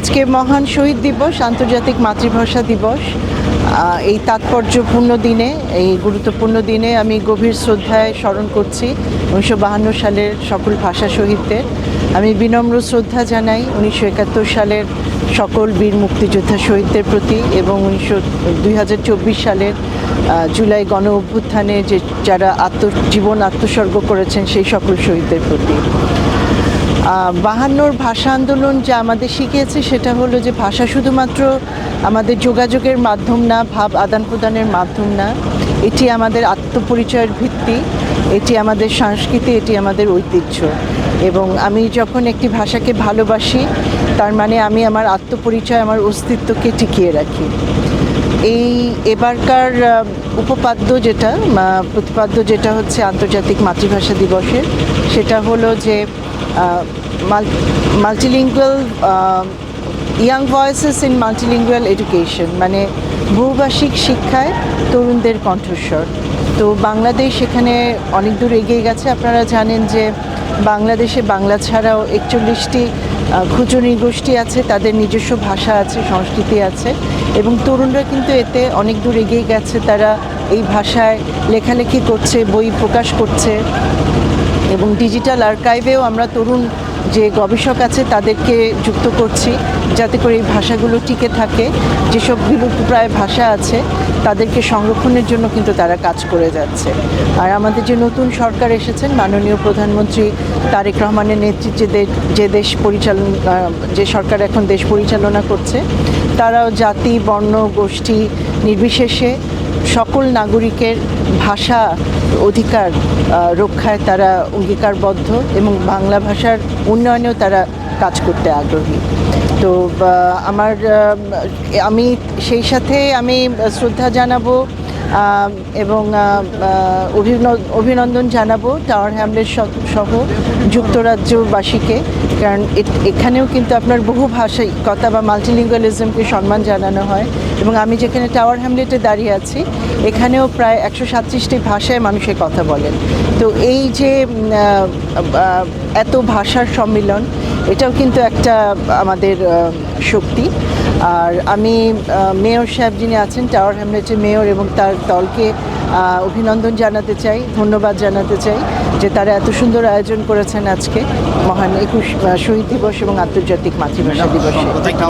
আজকে মহান শহীদ দিবস, আন্তর্জাতিক মাতৃভাষা দিবস। এই তাৎপর্যপূর্ণ দিনে, এই গুরুত্বপূর্ণ দিনে আমি গভীর শ্রদ্ধায় স্মরণ করছি 1952 সালের সকল ভাষা শহীদদের। আমি বিনম্র শ্রদ্ধা জানাই 1971 সালের সকল বীর মুক্তিযোদ্ধা শহীদদের প্রতি এবং 2024 সালের জুলাই গণ অভ্যুত্থানে যারা জীবন আত্মোৎসর্গ করেছেন সেই সকল শহীদদের প্রতি। 52 ভাষা আন্দোলন যা আমাদের শিখিয়েছে সেটা হলো যে ভাষা শুধুমাত্র আমাদের যোগাযোগের মাধ্যম না, ভাব আদান প্রদানের মাধ্যম না, এটি আমাদের আত্মপরিচয়ের ভিত্তি, এটি আমাদের সংস্কৃতি, এটি আমাদের ঐতিহ্য। এবং আমি যখন একটি ভাষাকে ভালোবাসি তার মানে আমি আমার আত্মপরিচয়, আমার অস্তিত্বকে টিকিয়ে রাখি। এবারকার প্রতিপাদ্য যেটা হচ্ছে আন্তর্জাতিক মাতৃভাষা দিবসের, সেটা হলো যে multilingual young voices in multilingual education, মানে বহুভাষিক শিক্ষায় তরুণদের কণ্ঠস্বর। তো বাংলাদেশ এখানে অনেক দূর এগিয়ে গেছে। আপনারা জানেন যে বাংলাদেশে বাংলা ছাড়াও 41টি ক্ষুদ্র নৃগোষ্ঠী আছে, তাদের নিজস্ব ভাষা আছে, সংস্কৃতি আছে, এবং তরুণরা কিন্তু এতে অনেক দূর এগিয়ে গেছে। তারা এই ভাষায় লেখালেখি করছে, বই প্রকাশ করছে, এবং ডিজিটাল আর্কাইভেও আমরা তরুণ যে গবেষক আছে তাদেরকে যুক্ত করছি যাতে করে এই ভাষাগুলো টিকে থাকে। যেসব বিলুপ্তপ্রায় ভাষা আছে তাদেরকে সংরক্ষণের জন্য কিন্তু তারা কাজ করে যাচ্ছে। আর আমাদের যে নতুন সরকার এসেছেন, মাননীয় প্রধানমন্ত্রী তারেক রহমানের নেতৃত্বে যে সরকার এখন দেশ পরিচালনা করছে, তারাও জাতি, বর্ণ, গোষ্ঠী নির্বিশেষে সকল নাগরিকের ভাষা অধিকার রক্ষায় তারা অঙ্গীকারবদ্ধ এবং বাংলা ভাষার উন্নয়নেও তারা কাজ করতে আগ্রহী। তো আমি সেই সাথে আমি শ্রদ্ধা জানাবো এবং অভিনন্দন জানাবো টাওয়ার হ্যামলেট সহ যুক্তরাজ্যবাসীকে, কারণ এখানেও কিন্তু আপনার বহু ভাষিকতা বা মাল্টিলিঙ্গুয়ালিজমকে সম্মান জানানো হয়। এবং আমি যেখানে টাওয়ার হ্যামলেটে দাঁড়িয়ে আছি এখানেও প্রায় 137টি ভাষায় মানুষের কথা বলেন। তো এই যে এত ভাষার সম্মিলন, এটাও কিন্তু একটা আমাদের শক্তি। আর আমি মেয়র সাহেব যিনি আছেন, টাওয়ার হ্যামলেটের মেয়র, এবং তার দলকে অভিনন্দন জানাতে চাই, ধন্যবাদ জানাতে চাই যে তারা এত সুন্দর আয়োজন করেছেন আজকে মহান 21 শহীদ দিবস এবং আন্তর্জাতিক মাতৃভাষা দিবসে।